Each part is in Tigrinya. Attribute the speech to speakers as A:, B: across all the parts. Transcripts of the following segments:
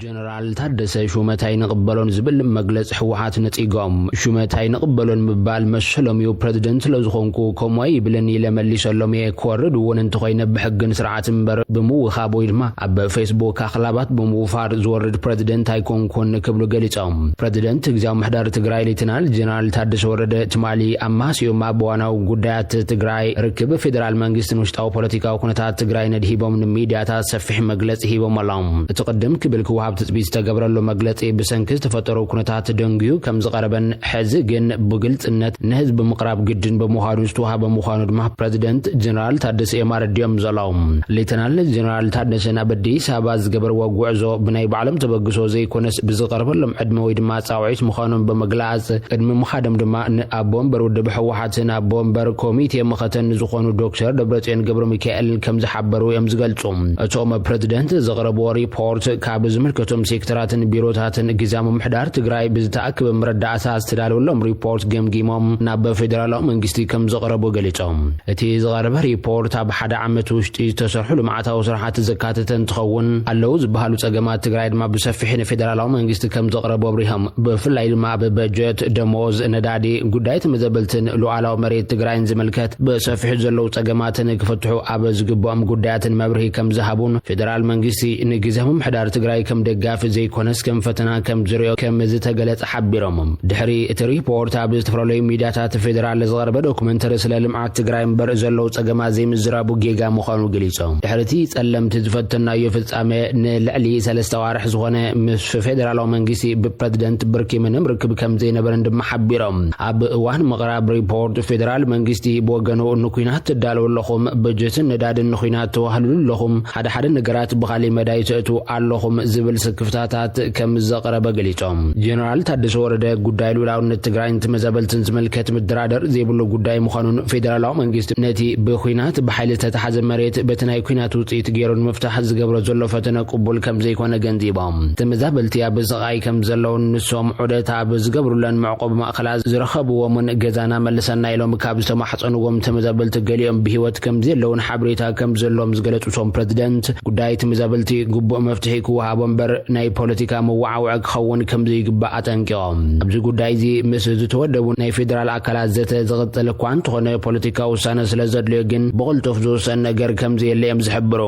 A: ጀነራል ታደሰ ሹመታይ ንቅበሎን ዝብል መግለጽ ህወሓት ነጽይጎም ሹመታይ ንቅበሎን ምባል መሰሎምዩ ፕሬዝደንት ለዝኾንኩ ኮሞይ ይብለኒ ለመሊሰሎም የኮርድ ወንንት ኮይነ በሕግን ስርዓት ምበር በሙኻብ ወይ ድማ ኣብ ፌስቡክ አኽላባት በሙፋር ዝወርድ ፕሬዝደንት አይኮንኩን ክብሉ ገሊጾም ፕሬዝደንት ግዛው ምሕዳር ትግራይ ሌተናል ጀነራል ታደሰ ወረደ ትማሊ አማሲዮ ማበዋናው ጉዳያት ትግራይ ርክብ ፌደራል መንግስትን ውሽጣው ፖለቲካው ኩነታት ትግራይ ነድሂቦም ሚዲያታት ሰፊሕ መግለጽ ሂቦም አላም ተቀደም ክብል ክዋብ ትጽቢት ተገብረሎ መግለጽ በሰንክስ ተፈጠሩ ኩነታት ደንጊዩ ከም ዝቀረበን ሕዚ ግን በግልጽነት ንህዝብ ምቅራብ ግድን በመሃዱ ዝተዋሃበ በመሃኑ ድማ ፕሬዝደንት ጀነራል ታደሰ የማረዲዮም ዘላው ሌተናል ጀነራል ታደሰ ናበዲስ አባ ዝገበር ወጉዕዞ ብናይ ባዕለም ተበግሶ ዘይኮነስ ብዝቀርበሎም ዕድመ ወይ ድማ ጻውዒት ምዃኖም በመግላጽ ቅድሚ ምኻደም ድማ ንአቦምበር ወደ በሕወሓትን አቦምበር ኮሚቴ ምኸተን ዝኾኑ ዶክተር ደብረጽዮን ገብረ ሚካኤል ከም ዝሓበሩ እዮም ዝገልጹ እቶም ፕሬዝደንት ዘቅረቡ ሪፖርት ካብ ዝምልከቶም ሴክተራትን ቢሮታትን ግዛም ምሕዳር ትግራይ ብዝተኣክብ ምርዳእታ ዝተዳለወሎም ሪፖርት ገምጊሞም ናብ ፌደራላዊ መንግስቲ ከም ዘቅረቡ ገሊጾም እቲ ዝቀረበ ሪፖርት ኣብ ሓደ ዓመት ውሽጢ ዝተሰርሑ ልምዓታዊ ስራሕቲ ዘካተተ እንትኸውን ኣለው ዝበሃሉ ጸገማት ትግራይ ድማ ብሰፊሕ ንፌደራላዊ መንግስቲ ከም ዘቅረቡ ኣብሪሆም ብፍላይ ድማ በጀት ደሞዝ ነዳዲ ጉዳይ ተመዘበልትን ሉዓላዊ መሬት ትግራይን ዝምልከት ብሰፊሕ ዘለው ጸገማትን ክፈትሑ ኣብ ዝግብኦም ጉዳያትን መብርሂ ከም ዝሃቡን ፌደራል መንግስቲ ንግዛም ምሕዳር ትግራይ ከም ደጋፊ ዘይኮነስ ከም ፈተና ከም ዝርዮ ከም ዝተገለጸ ሓቢሮም ድሕሪ እቲ ሪፖርት ኣብ ዝተፈላለዩ ሚዲያታት ፌደራል ዝቀረበ ዶክመንተሪ ስለ ልምዓት ትግራይ ምበር ዘለው ጸገማት ዘይምዝራቡ ጌጋ ምዃኑ ገሊጾም ድሕሪቲ ጸለምቲ ዝፈተናዮ ፍጻሜ ንልዕሊ 3 ዋርሕ ዝኾነ ምስ ፌደራላዊ መንግስቲ ብፕሬዝደንት ብርኪምን ርክብ ከም ዘይነበረን ድማ ሓቢሮም ኣብ እዋን ምቕራብ ሪፖርት ፌደራል መንግስቲ ብወገኑ ንኩናት ትዳለወለኹም በጀትን ነዳድን ንኩናት ተዋህልሉለኹም ሓደ ነገራት ብኻሊ መዳይ ተእቱ ኣለኹም ዝብል ስክፍታታት ከም ዘቀረበ ገሊጾም ጀነራል ታደሰ ወረደ ጉዳይ ሉዓላውነት ትግራይን ተመዛበልትን ዝምልከት ምድራደር ዘይብሉ ጉዳይ ምዃኑን ፌደራላዊ መንግስቲ ነቲ ብኩናት ብሓይሊ ተተሓዘ መሬት በትናይ ኩናት ውጽኢት ገይሩን ምፍታሕ ዝገብሮ ዘሎ ፈተነ ቅቡል ከም ዘይኮነ ገንዚቦም ተመዛበልቲ ኣብ ስቃይ ከም ዘለውን ንሶም ዑደት ኣብ ዝገብሩለን መዕቆብ ማእከላት ዝረኸብዎምን ገዛና መልሰና ኢሎም ካብ ዝተማሕፀንዎም ተመዛበልቲ ገሊኦም ብሂወት ከም ዘለውን ሓበሬታ ከም ዘሎም ዝገለጹቶም ፕሬዝደንት ጉዳይ ተመዛበልቲ ጉቡእ መፍትሒ ክወሃቦም በር ናይ ፖለቲካ መዋዓውዕ ክኸውን ከም ዘይግባእ አጠንቂቖም ኣብዚ ጉዳይ እዚ ምስ ዝተወደቡ ናይ ፌደራል አካላት ዘተ ዝቕጥል እኳ እንተኾነ ፖለቲካ ውሳነ ስለ ዘድልዮ ግን ብቕልጡፍ ዝውሰን ነገር ከም ዘየለ እዮም ዝሕብሩ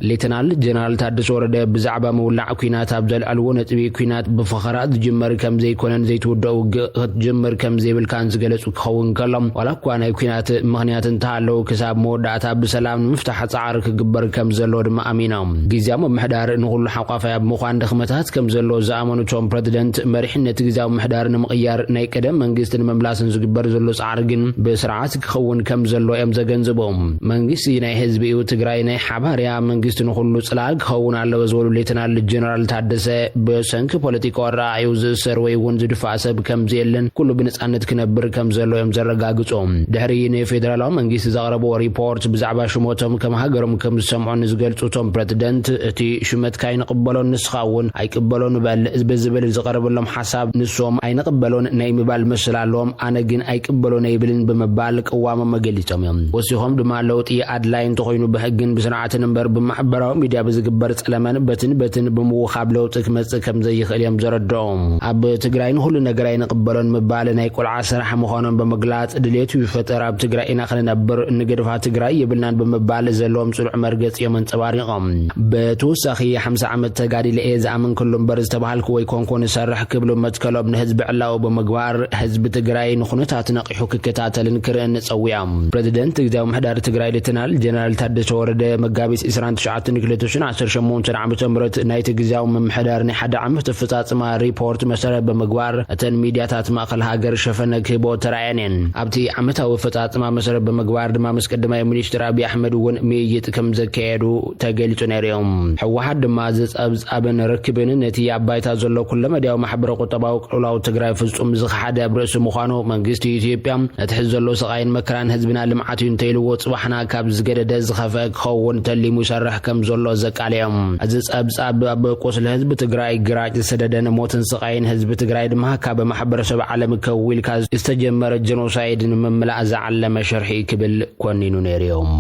A: ሌተናል ጀነራል ታደሰ ወረደ ብዛዕባ ምውላዕ ኩናት ኣብ ዘልዓልዎ ነጥቢ ኩናት ብፈኸራት ዝጅመር ከም ዘይኮነን ዘይትውደእ ውግእ ክትጅምር ከም ዘይብልካን ዝገለጹ ክኸውን ከሎም ዋላ እኳ ናይ ኩናት ምኽንያት እንተሃለው ክሳብ መወዳእታ ብሰላም ንምፍታሕ ጻዕሪ ክግበር ከም ዘሎ ድማ ኣሚኖም ግዝያዊ ምሕዳር ንኹሉ ሓቋፋይ ኣብ ምዃን ድኽመታት ከም ዘሎ ዝኣመኑቶም ፕሬዝደንት መሪሕነት ግዝያዊ ምሕዳር ንምቕያር ናይ ቀደም መንግስትን መምላስን ዝግበር ዘሎ ጻዕሪ ግን ብስርዓት ክኸውን ከም ዘሎ እዮም ዘገንዝቦም መንግስቲ ናይ ህዝቢ እዩ ትግራይ ናይ ሓባርያ መንግስቲ ንኹሉ ጽላል ክኸውን ኣለዎ ዝበሉ ሌተናል ጀነራል ታደሰ ብሰንኪ ፖለቲካዊ ራእዩ ዝእሰር ወይ እውን ዝድፋእ ሰብ ከም ዘየለን ኩሉ ብነጻነት ክነብር ከም ዘሎ እዮም ዘረጋግጾም ድሕሪ ንፌደራላዊ መንግስቲ ዘቕረቦ ሪፖርት ብዛዕባ ሽሞቶም ከም ሃገሮም ከም ዝሰምዑን ዝገልጹቶም ፕሬዝደንት እቲ ሹመት ካይንቅበሎን ንስኻውን ኣይቅበሎን በል ብዝብል ዝቀርበሎም ሓሳብ ንሶም ኣይንቅበሎን ናይ ምባል መስላለዎም ኣነ ግን ኣይቅበሎን ኣይብልን ብምባል ቅዋሞም ገሊጾም እዮም ወሲኾም ድማ ለውጢ ኣድላይ እንተኾይኑ ብሕግን ብስርዓትን እምበር ብማሕበራዊ ሚድያ ብዝግበር ጸለመን በትን ብምውኻብ ለውጢ ክመጽእ ከም ዘይኽእል እዮም ዘረድኦም ኣብ ትግራይ ንኹሉ ነገር ኣይንቅበሎን ምባል ናይ ቁልዓ ስራሕ ምዃኖም ብምግላጽ ድሌቱ ይፈጠር ኣብ ትግራይ ኢና ክንነብር ንግድፋ ትግራይ ይብልናን ብምባል ዘለዎም ጽኑዕ መርገጽ እዮም አንጸባሪቖም በተወሳኺ 50 ዓመት ተጋዲለ ዝኣምን ኩሉ እምበር ዝተባሃልኩ ወይ ኮንኮን ይሰርሕ ክብሉ መትከሎም ንህዝቢ ዕላው ብምግባር ህዝቢ ትግራይ ንኹነታት ነቂሑ ክከታተልን ክርእን ጸዊዖም ፕሬዝደንት ግዝያዊ ምሕዳር ትግራይ ሌተናል ጀነራል ታደሰ ወረደ መጋቢት 29/2018 ዓመተ ምህረት ናይ ግዝያዊ ምሕዳር ናይ ሓደ ዓመት ፍጻጽማ ሪፖርት መሰረት ብምግባር እተን ሚድያታት ማእከል ሃገር ሸፈነ ክህቦ ተራእየን ኣብቲ ዓመታዊ ፍጻጽማ መሰረት ብምግባር ድማ ምስ ቀዳማይ ሚኒስትር አብይ አሕመድ እውን ምይይጥ ከም ዘካየዱ ተገሊጹ ነይሮም ሕወሓት ድማ ዝጸብጻብን ርክብን ነቲ ኣባይታ ዘሎ ኩሉ መድያዊ ማሕበረ ቁጠባዊ ቅልውላው ትግራይ ፍጹም ዝሓደ ብርእሲ ምዃኑ መንግስቲ ኢትዮጵያ ነቲ ሕዚ ዘሎ ስቃይን መከራን ህዝብና ልምዓት እንተይልዎ ጽባሕና ካብ ዝገደደ ዝኸፍአ ክኸውን ተሊሙ ይሰርሕ ከም ዘሎ ዘቃልዮም እዚ ጸብጻብ ኣብ ቆስለ ህዝቢ ትግራይ ግራጭ ዝሰደደን ሞትን ስቃይን ህዝቢ ትግራይ ድማ ካብ ማሕበረሰብ ዓለም ከዊልካ ዝተጀመረ ጀኖሳይድ ንምምላእ ዝዓለመ ሸርሒ ክብል ኮኒኑ ነይሮም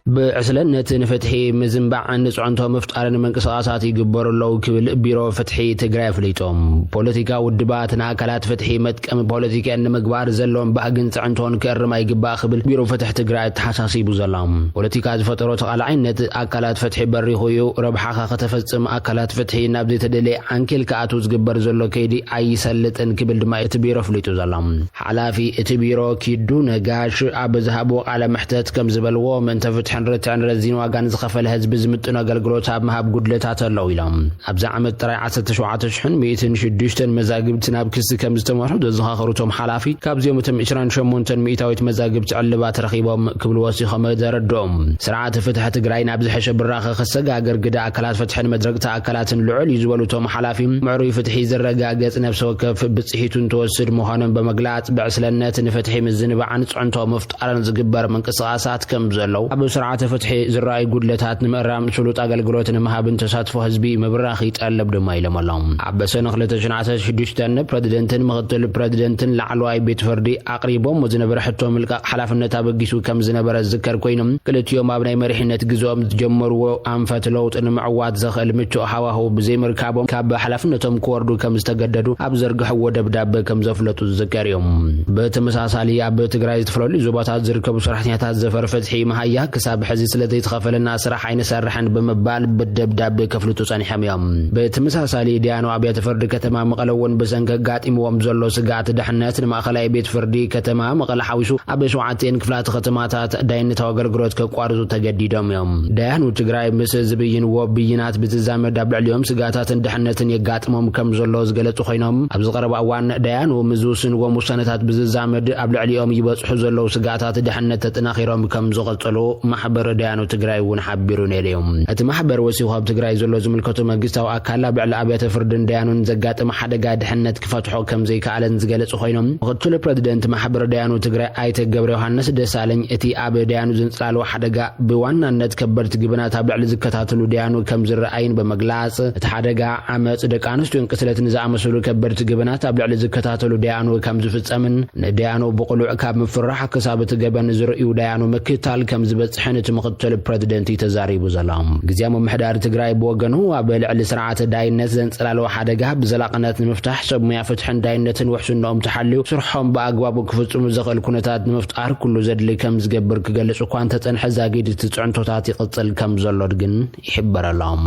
A: بعسلنة فتحي مزنبع عن صعنتو مفتقرن منقسقاسات يجبر له كبل بيرو فتحي تግራይ ፍሊጦም ፖለቲካ ውድባትና አካላት فتحي መጥቀም ፖለቲካ እንመግባር ዘሎም ባግን ጽعنቶን ከርማይ ግባ خبل ቢሮ ፍትሕ ትግራይ ተሐሳሲቡ ዘላም ፖለቲካ ዝፈጠሮ ተቃላዕነት አካላት فتحي በሪኹዩ ረብሓኻ ከተፈጽም አካላት فتحي ናብ ዘይተደለ አንኪል ከአቱ ዝግበር ዘሎ ከይዲ አይሰልጥን ክብል ድማ እቲ ቢሮ ፍሊጡ ዘላም ሓላፊ እቲ ቢሮ ኪዱ ነጋሽ ኣብ ዝሃቦ ቃለ መሕተት ከም ዝበልዎ መንተ ፍትሕን ርትዕን ረዚን ዋጋን ዝኸፈለ ህዝብ ዝምጥን አገልግሎት ኣብ መሃብ ጉድለታት ኣለው ኢሎም ኣብዛ ዓመት ጥራይ 17106 መዛግብት ናብ ክስ ከም ዝተመርሑ ዘዘኻኽሩቶም ሓላፊ ካብዚኦም 28 ሚእታዊት መዛግብት ዕልባት ረኺቦም ክብሉ ወሲኾም ዘረድኦም ስርዓት ፍትሕ ትግራይ ናብ ዝሐሸ ብራኸ ከሰጋገር ግዳ አካላት ፍትሕን መድረክታ አካላትን ልዑል ይዝበሉቶም ሓላፊ ምዕሩይ ፍትሒ ዝረጋገጽ ነፍሰ ወከፍ ብጽሒቱን ተወስድ መሆኑን በመግላጽ በዕስለነት ንፍትሒ ምዝንባዕን ጽዕንቶ መፍጣርን ዝግበር መንቅስቃሳት ከም ዘለው ኣብ ስርዓት ፍትሒ ዝራይ ጉድለታት ንምዕራም ስሉጥ አገልግሎትን መሃብን ተሳትፎ ህዝቢ መብራኺ ጠለብ ድማ ኢለመሎም ኣብ ሰነ 2016 ፕሬዝደንትን ምክትል ፕሬዝደንትን ላዕለዋይ ቤት ፍርዲ አቅሪቦም ዝነበረ ሕቶ ምልቃቅ ሓላፍነት አበጊሱ ከም ዝነበረ ዝከር ኮይኖም ክልቲኦም ኣብ ናይ መሪሕነት ግዞም ዝጀመርዎ አንፈት ለውጥ ንምዕዋት ዘኽእል ምቹእ ሃዋህው ብዘይምርካቦም ካብ ሓላፍነቶም ክወርዱ ከም ዝተገደዱ ኣብ ዘርግሕዎ ደብዳቤ ከም ዘፍለጡ ዝከር እዮም በተመሳሳሊ ኣብ ትግራይ ዝተፈለሉ ዞባታት ዝርከቡ ሰራሕተኛታት ዘፈር ፍትሒ መሃያ ክሳብ ሕዚ ስለዘይተኸፈለና ስራሕ ኣይንሰርሕን በመባል በደብዳቤ ከፍልጡ ጸኒሖም እዮም በተመሳሳሊ ዲያኖ ኣብያተ ፍርዲ ከተማ መቐለውን በሰንከ ጋጢምዎም ዘሎ ስጋት ድሕነት ንማእኸላይ ቤት ፍርዲ ከተማ መቐለ ሓዊሱ ኣብ 7 ክፍላት ከተማታት ዳይነታዊ አገልግሎት ከቋርጹ ተገዲዶም እዮም ዳያኑ ትግራይ ምስ ዝብይንዎ ብይናት ብትዛመድ ኣብ ልዕሊኦም ስጋታትን ድሕነትን የጋጥሞም ከም ዘሎ ዝገለጹ ኮይኖም ኣብ ዝቐረበ እዋን ዳያኑ ምዝውስንዎም ውሳነታት ብዝዛመድ ኣብ ልዕሊኦም ይበጽሑ ዘለው ስጋታት ድሕነት ተጠናኺሮም ከም ዝቐጸሉ ማሕበር ዳያኑ ትግራይ እውን ሓቢሩ ነይሮም እቲ ማሕበር ወሲኹ ኣብ ትግራይ ዘሎ ዝምልከቱ መንግስታዊ አካል ኣብ ልዕሊ ኣብያተ ፍርድን ዳያኑን ዘጋጥም ሓደጋ ድሕነት ክፈትሖ ከም ዘይከኣለን ዝገለጹ ኮይኖም ምክትል ፕሬዝደንት ማሕበር ዳያኑ ትግራይ ኣይተ ገብረ ዮሃንስ ደሳለኝ እቲ ኣብ ዳያኑ ዝንጽላሎ ሓደጋ ብዋናነት ከበድቲ ግብናት ኣብ ልዕሊ ዝከታተሉ ዳያኑ ከም ዝረኣይን በመግላጽ እቲ ሓደጋ ዓመጽ ደቂ ኣንስትዮን ቅትለትን ዝኣመሰሉ ከበድቲ ግብናት ኣብ ልዕሊ ዝከታተሉ ዳያኑ ከም ዝፍጸምን ንዳያኑ ብቁሉዕ ካብ ምፍራሕ ክሳብ እቲ ገበን ዝርእዩ ዳያኑ ምክታል ከም ዝበጽሕን እቲ ምክትል ፕሬዝደንት ተዛሪቡ ዘሎም ግዝያዊ ምሕዳር ትግራይ ብወገኑ ኣብ ልዕሊ ስርዓት ዳይነት ዘንጽላሎ ሓደጋ ብዘላቅነት ንምፍታሕ ሰብ ሙያ ፍትሕን ዳይነትን ውሕስነኦም ተሓልዩ ስርሖም ብኣግባቡ ክፍጽሙ ዘኽእል ኩነታት ንምፍጣር ኩሉ ዘድሊ ከም ዝገብር ክገልጽ እኳ እንተጸንሐ ዛጊድ እቲ ጽዕንቶታት ይቕጽል ከም ዘሎ ግን ይሕበረሎም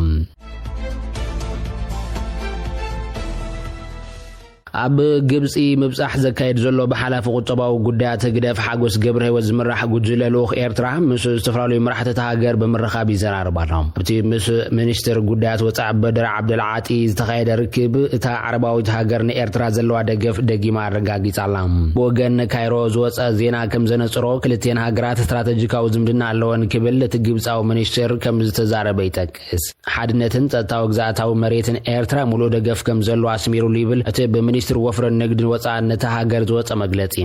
A: ኣብ ግብጺ ምብጻሕ ዘካየድ ዘሎ በሓላፍ ቁጠባዊ ጉዳያት ግደፍ ሓጎስ ገብረ ህይወት ዝምራሕ ጉጅለ ልኡኽ ኤርትራ ምስ ዝተፈላለዩ መራሕቲ ሃገር በመረኻቢ ይዘራርባ ኣሎም ኣብቲ ምስ ሚኒስትር ጉዳያት ወጻኢ በድር ዓብደልዓጢ ዝተኻየደ ርክብ እታ ዓረባዊት ሃገር ንኤርትራ ዘለዋ ደገፍ ደጊማ ኣረጋጊጻ ኣላ ብወገን ካይሮ ዝወፀ ዜና ከም ዘነጽሮ ክልቴን ሃገራት ስትራቴጂካዊ ዝምድና ኣለወን ክብል እቲ ግብጻዊ ሚኒስትር ከም ዝተዛረበ ይጠቅስ ሓድነትን ጸጥታዊ ግዛኣታዊ መሬትን ኤርትራ ሙሉእ ደገፍ ከም ዘሎ ኣስሚሩሉ ይብል እቲ ሚኒስትር ወፍረ ንግድ ወጻእነት ሃገር ዝወጸ መግለጺ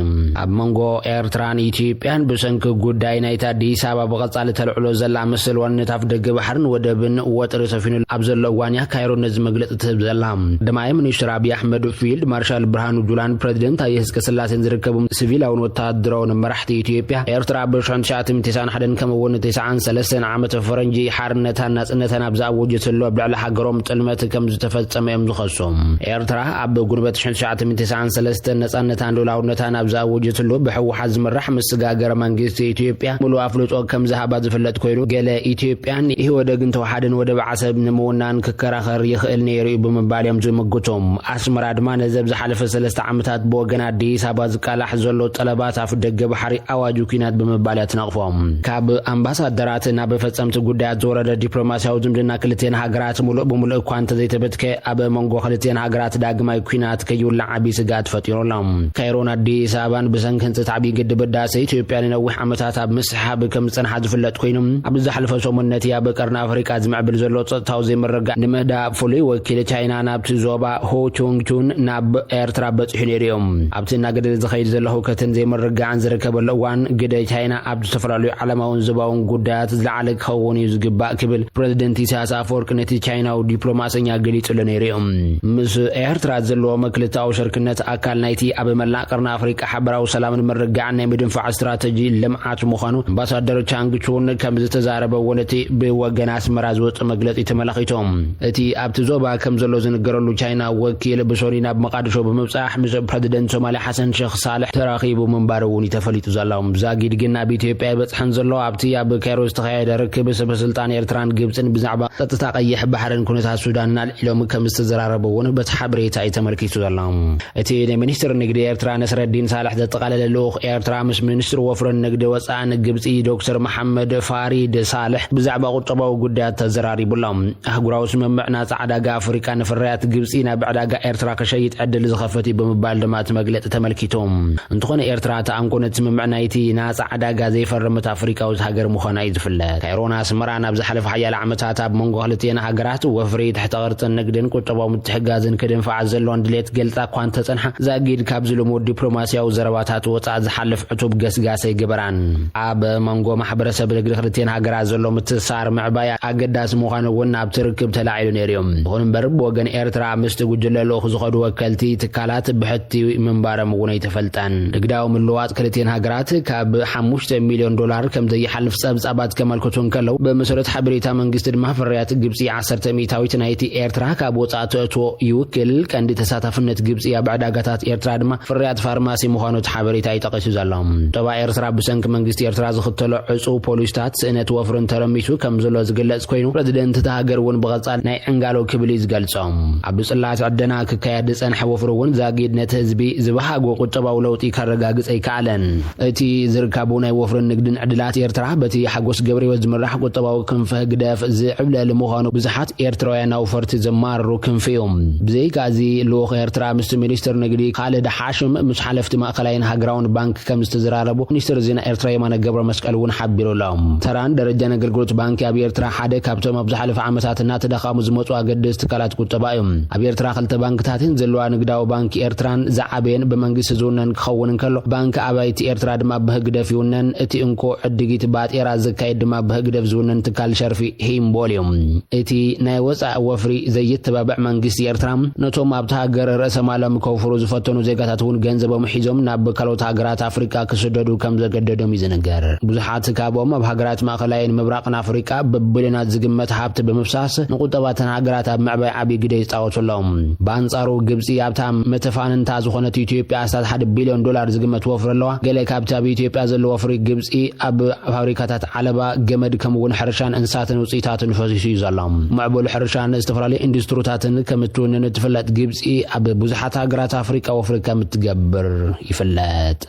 A: ኣብ መንጎ ኤርትራን ኢትዮጵያን በሰንኪ ጉዳይ ናይታ አዲስ አበባ በቀጻለ ተልዕሎ ዘላ መስል ወነት ኣፍ ደገ ባሕርን ወደብን ወጥሪ ሰፊኑ ኣብ ዘሎ ዋንያ ካይሮ ነዚ መግለጺ ትህብ ዘላ ደማይ ሚኒስትር አብይ አሕመድ ፊልድ ማርሻል ብርሃኑ ጁላን ፕሬዝደንት ታዬ አጽቀሥላሴን ዝርከቡ ሲቪላውን ወታደራውን መራሕቲ ኢትዮጵያ ኤርትራ በ1991 ከምውን 93 ዓመት ፈረንጂ ሓርነታን ናጽነታን ኣብ ዘኣወጀትሉ ኣብ ልዕሊ ሃገሮም ጥልመት ከም ዝተፈጸመ እዮም ዝኸሶም ኤርትራ ኣብ ጉንበት 1993 ነጻነታን ሉዓላውነታን ኣብ ዘኣወጀትሉ ብሕወሓት ዝምራሕ ምስጋገር መንግስቲ ኢትዮጵያ ሙሉእ ኣፍልጦ ከም ዝሃባ ዝፍለጥ ኮይኑ ገለ ኢትዮጵያን ይህወደግን ተዋሓድን ወደብ ዓሰብ ንምውናን ክከራኸር ይኽእል ነይሩ ብምባል እዮም ዝምግቶም ኣስመራ ድማ ነዘብ ዝሓለፈ 3 ዓመታት ብወገን አዲስ አበባ ዝቃላሕ ዘሎ ጠለባት ኣፍ ደገ ባሕሪ ኣዋጅ ኩናት ብምባል ተነቕፎም ካብ ኣምባሳደራት ናብ ፈጸምቲ ጉዳያት ዝወረደ ዲፕሎማሲያዊ ዝምድና ክልቴን ሃገራት ሙሉእ ብምሉእ እኳ እንተዘይተበትከ ኣብ መንጎ ክልቴን ሃገራት ዳግማይ ኩናት ከይውላዕ ዓብይ ስጋት ፈጢሩሎም ካይሮን አዲስ አበባን ብሰንኪ ህንፀት ዓብይ ግድብ ህዳሴ ኢትዮጵያን ነዊሕ ዓመታት ኣብ ምስሓብ ከም ዝጸንሐ ዝፍለጥ ኮይኖም ኣብ ዝሓለፈ ሰሙነት ኣብ ቀርኒ ኣፍሪቃ ዝምዕብል ዘሎ ጸጥታዊ ዘይምርጋዕ ንምህዳእ ፍሉይ ወኪል ቻይና ናብቲ ዞባ ሆ ቾንግቹን ናብ ኤርትራ በፂሑ ነይሮም ኣብቲ ናገደል ዝኸይድ ዘሎ ሁከትን ዘይምርጋዕን ዝርከበሉ እዋን ግደ ቻይና ኣብ ዝተፈላለዩ ዓለማውን ዞባውን ጉዳያት ዝለዓለ ክኸውን እዩ ዝግባእ ክብል ፕሬዝደንት ኢሳያስ ኣፈወርቂ ነቲ ቻይናዊ ዲፕሎማሰኛ ገሊጹሉ ነይሮም ምስ ኤርትራ ዘለዎ መክለ ክልታው ሽርክነት አካል ናይቲ ኣብ መላእ ቀርና አፍሪካ ሓበራዊ ሰላምን መረጋዕን ናይ ምድንፋዕ ስትራቴጂ ልምዓት ምዃኑ ኣምባሳደር ቻንግ ቹን ከም ዝተዛረበ ወነቲ ብወገን ኣስመራ ዝወጽ መግለጺ ተመላኺቶም እቲ ኣብቲ ዞባ ከም ዘሎ ዝንገረሉ ቻይና ወኪል ብሶኒ ናብ መቃድሾ ብምብጻሕ ምስ ፕሬዚደንት ሶማሊያ ሐሰን ሼኽ ሳልሕ ተራኺቡ ምንባሩ እውን ተፈሊጡ ዘላው ዛጊድ ግን ኣብ ኢትዮጵያ በጽሐን ዘሎ ኣብቲ ኣብ ካይሮ ዝተኻየደ ርክብ ሰበስልጣን ኤርትራን ግብጽን ብዛዕባ ጸጥታ ቀይሕ ባሕርን ኩነታት ሱዳን ናልኢሎም ከም ዝተዘራረቡ እውን በቲ ሓበሬታ ተመልኪቱ ዘላው እቲ ሚኒስትር ንግዲ ኤርትራ ነስረዲን ሳልሕ ዘጠቃለለ ልኡኽ ኤርትራ ምስ ሚኒስትር ወፍረን ንግዲ ወጻእን ግብጽ ዶክተር መሐመድ ፋሪድ ሳልሕ ብዛዕባ ቁጠባዊ ጉዳያት ተዘራሪቡሎም ኣህጉራዊ ስምምዕ ናጻ ዕዳጋ አፍሪካ ንፍርያት ግብጽ ናብ ዕዳጋ ኤርትራ ከሸይጥ ዕድል ዝኸፈት ብምባል ድማ መግለጽ ተመልኪቶም እንተኾነ ኤርትራ ተኣንኮነት ስምምዕ ናይቲ ናጻ ዕዳጋ ዘይፈርምት አፍሪካዊ ሃገር ምዃና ይዝፍለጥ ካይሮና ኣስመራ ናብ ዝሓለፈ ሓያል ዓመታት ኣብ መንጎ ክልቲአን ሃገራት ወፍሪ ትሕተ ቅርጽን ንግድን ቁጠባዊ ምትሕጋዝን ክድንፋዕ ዘለዎን ድሌት ገልጻ እኳ እንተጸንሐ ዛጊድ ካብ ዝልሙድ ዲፕሎማስያዊ ዘረባታት ወጻእ ዝሓልፍ ዕቱብ ገስጋሰ ይግበራን ኣብ መንጎ ማሕበረሰብ ንግዲ ክልቲአን ሃገራት ዘሎ ምትሳር ምዕባይ ኣገዳሲ ምዃኑ እውን ኣብ ትርክብ ተላዒሉ ነይሮም ይኹን እምበር ብወገን ኤርትራ ምስቲ ጉጅለ ልኡኽ ዝኸዱ ወከልቲ ትካላት ብሕቲ ምንባሮም እውን ኣይተፈልጠን ንግዳዊ ምልውዋጥ ክልቲአን ሃገራት ካብ 5 ሚልዮን ዶላር ከም ዘይሓልፍ ጸብጻባት ከመልክቱ እንከለው በመሰረት ሓበሬታ መንግስቲ ድማ ፍርያት ግብጽ 10 ሚታዊት ናይቲ ኤርትራ ካብ ወጻእ ተእትዎ ይውክል ቀንዲ ተሳታፍነት ግብጽ ኣብ ዕዳጋታት ኤርትራ ድማ ፍርያት ፋርማሲ ምዃኑ ሓበሬታ ይጠቕሱ ዘሎም ጠባ ኤርትራ ብሰንኪ መንግስቲ ኤርትራ ዝኽተሎ ዕፁ ፖሊስታት ስእነት ወፍርን ተረሚሱ ከም ዘሎ ዝግለጽ ኮይኑ ፕሬዚደንት ተሃገር እውን ብቐጻል ናይ ዕንጋሎ ክብል ዝገልጾም ኣብ ጽላት ዕደና ክካየድ ጸንሐ ወፍሪ እውን ዛጊድ ነቲ ህዝቢ ዝበሃጎ ቁጠባዊ ለውጢ ከረጋግጽ ኣይከኣለን እቲ ዝርከቡ ናይ ወፍርን ንግድን ዕድላት ኤርትራ በቲ ሓጎስ ገብረሕይወት ዝምራሕ ቁጠባዊ ክንፈ ግደፍ ዝዕብለል ምዃኑ ብዙሓት ኤርትራውያን ኣውፈርቲ ዘማርሩ ክንፊ እዮም ብዘይካዚ ልኡኽ ኤርትራ ምስ ሚኒስትር ንግዲ ካልድ ሓሽም ምስ ሓለፍቲ ማእከላይን ሃገራውን ባንክ ከም ዝተዘራረቡ ሚኒስትር ዜና ኤርትራ የማነ ገብረ መስቀል እውን ሓቢሩሎም ተራን ደረጃን ኣገልግሎት ባንኪ ኣብ ኤርትራ ሓደ ካብቶም ኣብ ዝሓለፈ ዓመታት እናተዳኸሙ ዝመጹ ኣገደስቲ ትካላት ቁጠባ እዮም ኣብ ኤርትራ ክልተ ባንክታትን ዘለዋ ንግዳዊ ባንኪ ኤርትራን ዝዓበየን ብመንግስቲ ዝውነን ክኸውን እንከሎ ባንኪ ኣባይቲ ኤርትራ ድማ ብህግደፍ ይውነን እቲ እንኮ ዕድጊት ባጤራ ዝካየድ ድማ ብህግደፍ ዝውነን ትካል ሸርፊ ሂምቦልዮም እቲ ናይ ወጻእ ወፍሪ ዘይተባብዕ መንግስቲ ኤርትራ ነቶም ኣብቲ ሃገር ርእሰ ማለም ከውፍሩ ዝፈተኑ ዜጋታት እውን ገንዘቦም ሒዞም ናብ ካልኦት ሃገራት ኣፍሪካ ክስደዱ ከም ዘገደዶም ይዝነገር ብዙሓት ካብኦም ኣብ ሃገራት ማእከላይን ምብራቕን ኣፍሪካ ብቢልዮናት ዝግመት ሃብቲ ብምፍሳስ ንቁጠባተን ሃገራት ኣብ ምዕባይ ዓብዪ ግደ ይፃወቱሎም በኣንጻሩ ግብጺ ኣብታ መተፋንንታ ዝኾነት ኢትዮጵያ 1 ቢልዮን ዶላር ዝግመት ወፍሪ ኣለዋ ገለ ካብቲ ኣብ ኢትዮጵያ ዘሎ ወፍሪ ግብጺ ኣብ ፋብሪካታት ዓለባ ገመድ ከምውን ሕርሻን እንስሳትን ውፅኢታትን ፈሲሱ እዩ ዘሎ ምዕቡል ሕርሻን ዝተፈላለዩ ኢንዱስትሪታትን ከም እትውንን ትፍለጥ ግብጺ ኣብ ብዙሓት ሃገራት ኣፍሪካ ወፍሪ ከም እትገብር ይፍለጥ